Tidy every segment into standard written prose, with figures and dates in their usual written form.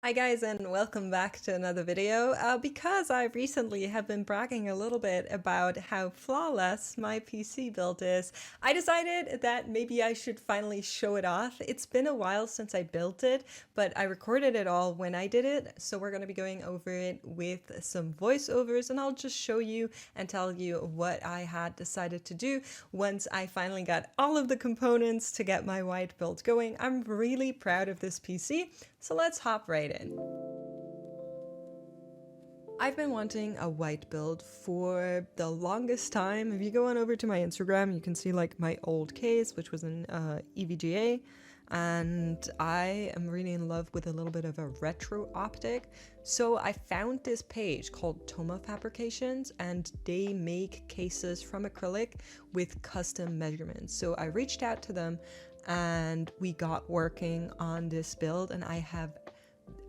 Hi guys, and welcome back to another video. Because I recently have been bragging a little bit about how flawless my PC build is, I decided that maybe I should finally show it off. It's been a while since I built it, but I recorded it all when I did it, so we're going to be going over it with some voiceovers, and I'll just show you and tell you what I had decided to do once I finally got all of the components to get my white build going. I'm really proud of this PC, so let's hop right in. I've been wanting a white build for the longest time. If you go on over to my Instagram, you can see like my old case, which was an EVGA, and I am really in love with a little bit of a retro optic. So I found this page called Toma Fabrications, and they make cases from acrylic with custom measurements. So I reached out to them and we got working on this build, and I have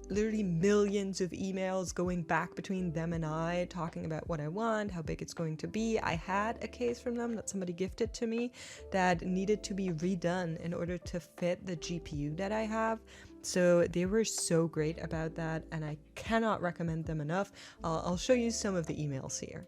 literally millions of emails going back between them and I, talking about what I want, how big it's going to be. I had a case from them that somebody gifted to me that needed to be redone in order to fit the GPU that I have. So they were so great about that, and I cannot recommend them enough. I'll show you some of the emails here.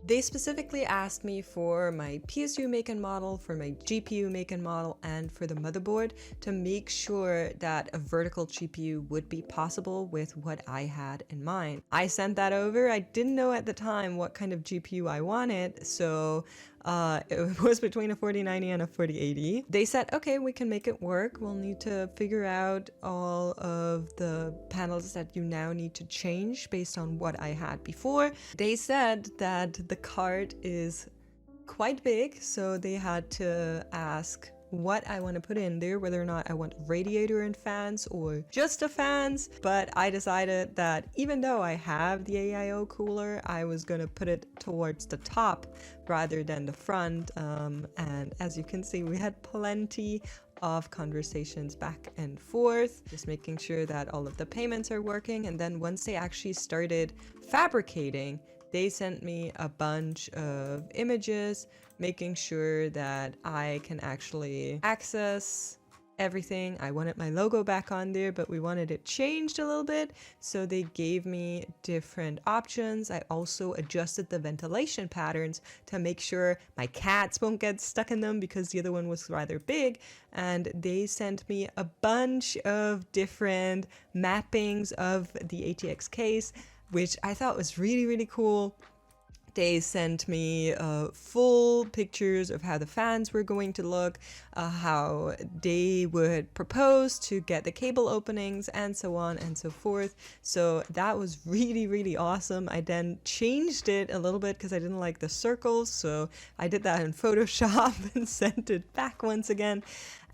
They specifically asked me for my PSU make and model, for my GPU make and model, and for the motherboard to make sure that a vertical GPU would be possible with what I had in mind. I sent that over. I didn't know at the time what kind of GPU I wanted, so it was between a 4090 and a 4080. They said, okay, we can make it work. We'll need to figure out all of the panels that you now need to change based on what I had before. They said that the card is quite big, so they had to ask what I want to put in there, whether or not I want radiator and fans or just the fans. But I decided that even though I have the AIO cooler, I was going to put it towards the top rather than the front. And as you can see, we had plenty of conversations back and forth, just making sure that all of the payments are working. And then once they actually started fabricating, they sent me a bunch of images, making sure that I can actually access everything. I wanted my logo back on there, but we wanted it changed a little bit. So they gave me different options. I also adjusted the ventilation patterns to make sure my cats won't get stuck in them because the other one was rather big. And they sent me a bunch of different mappings of the ATX case, which I thought was really, really cool. They sent me full pictures of how the fans were going to look, how they would propose to get the cable openings, and so on and so forth. So that was really, really awesome. I then changed it a little bit because I didn't like the circles, so I did that in Photoshop and sent it back once again.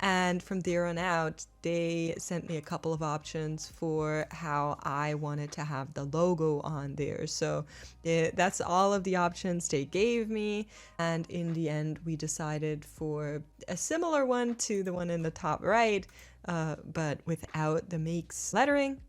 And from there on out, they sent me a couple of options for how I wanted to have the logo on there. So that's all of the options they gave me. And in the end, we decided for a similar one to the one in the top right, but without the Makes lettering,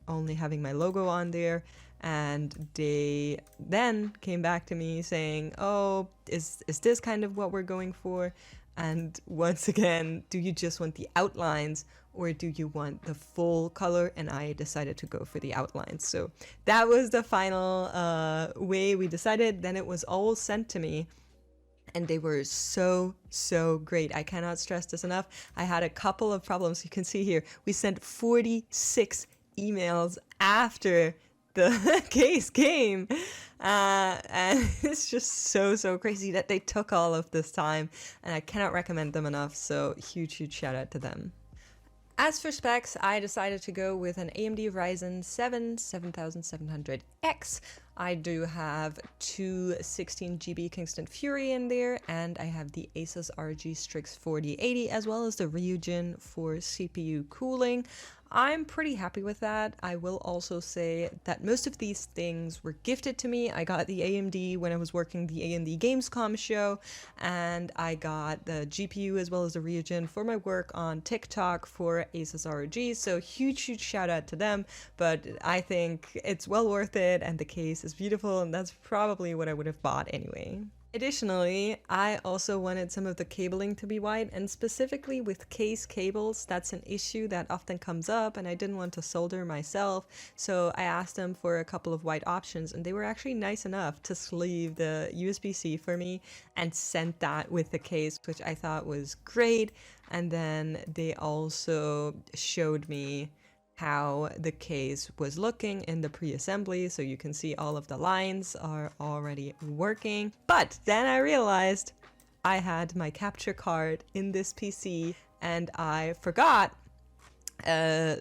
only having my logo on there. And they then came back to me saying, oh, is this kind of what we're going for? And once again, do you just want the outlines or do you want the full color? And I decided to go for the outlines. So that was the final way we decided. Then it was all sent to me. And they were so great. I cannot stress this enough. I had a couple of problems. You can see here, we sent 46 emails after the case came, and it's just so crazy that they took all of this time, and I cannot recommend them enough. So huge shout out to them. As for specs, I decided to go with an AMD Ryzen 7 7700X. I do have two 16GB Kingston Fury in there, and I have the Asus ROG Strix 4080 as well as the Ryujin for CPU cooling. I'm pretty happy with that. I will also say that most of these things were gifted to me. I got the AMD when I was working the AMD Gamescom show, and I got the GPU as well as the Ryujin for my work on TikTok for Asus ROG. So huge shout out to them, but I think it's well worth it, and the case is beautiful, and that's probably what I would have bought anyway. Additionally, I also wanted some of the cabling to be white, and specifically with case cables, that's an issue that often comes up, and I didn't want to solder myself, so I asked them for a couple of white options, and they were actually nice enough to sleeve the USB-C for me and sent that with the case, which I thought was great. And then they also showed me how the case was looking in the pre-assembly, so you can see all of the lines are already working. But then I realized I had my capture card in this PC and I forgot.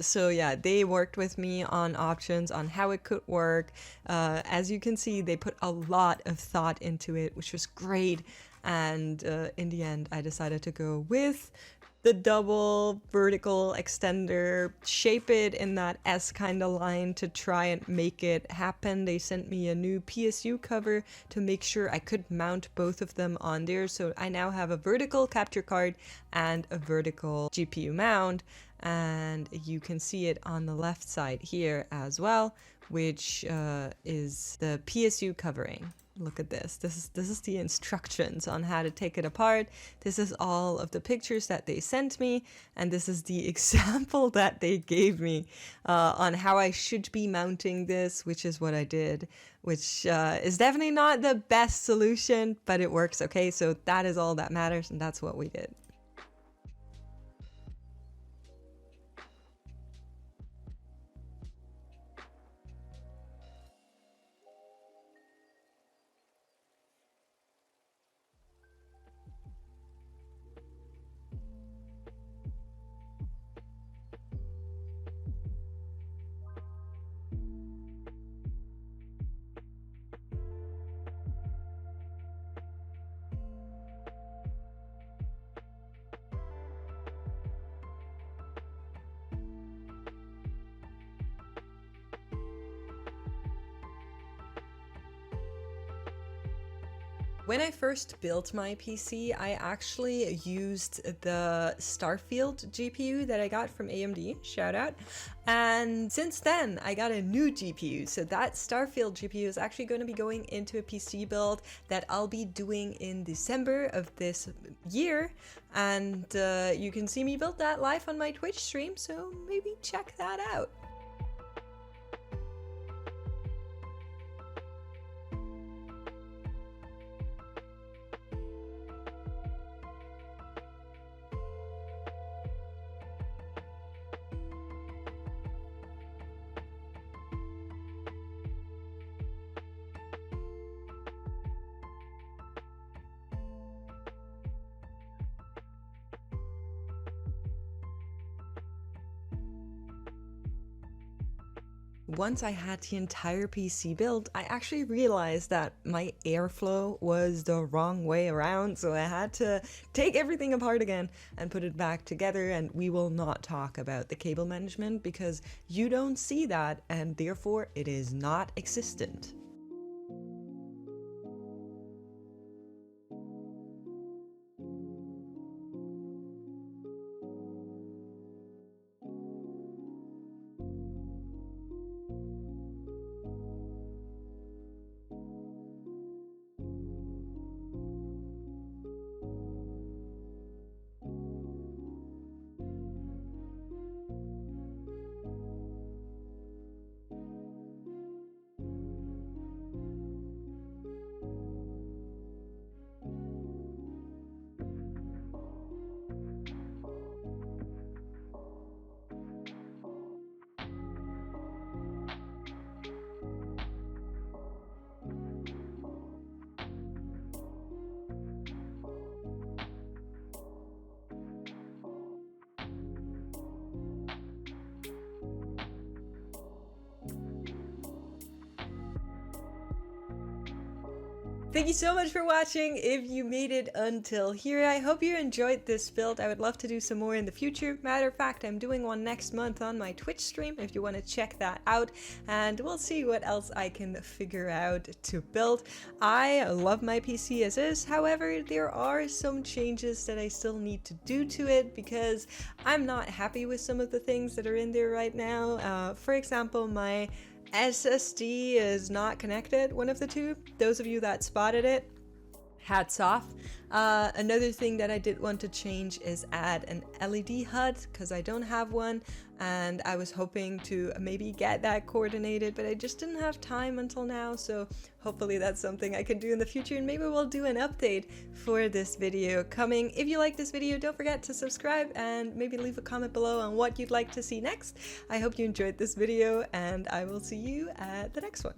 So yeah, they worked with me on options on how it could work. As you can see, they put a lot of thought into it, which was great. And in the end, I decided to go with the double vertical extender, shape it in that S kind of line to try and make it happen. They sent me a new PSU cover to make sure I could mount both of them on there. So I now have a vertical capture card and a vertical GPU mount. And you can see it on the left side here as well, which is the PSU covering. Look at this. This is the instructions on how to take it apart. This is all of the pictures that they sent me, and this is the example that they gave me on how I should be mounting this, which is what I did, which is definitely not the best solution, but it works. Okay, so that is all that matters, and that's what we did. When I first built my PC, I actually used the Starfield GPU that I got from AMD, shout out. And since then, I got a new GPU. So that Starfield GPU is actually going to be going into a PC build that I'll be doing in December of this year. And you can see me build that live on my Twitch stream, so maybe check that out. Once I had the entire PC built, I actually realized that my airflow was the wrong way around, so I had to take everything apart again and put it back together, and we will not talk about the cable management because you don't see that and therefore it is not existent. Thank you so much for watching. If you made it until here, I hope you enjoyed this build. I would love to do some more in the future. Matter of fact, I'm doing one next month on my Twitch stream if you want to check that out, and we'll see what else I can figure out to build. I love my PC as is, however, there are some changes that I still need to do to it because I'm not happy with some of the things that are in there right now. For example, my SSD is not connected, one of the two. Those of you that spotted it hats off. Another thing that I did want to change is add an LED HUD, because I don't have one, and I was hoping to maybe get that coordinated, but I just didn't have time until now, so hopefully that's something I can do in the future, and maybe we'll do an update for this video coming. If you like this video, don't forget to subscribe and maybe leave a comment below on what you'd like to see next. I hope you enjoyed this video, and I will see you at the next one.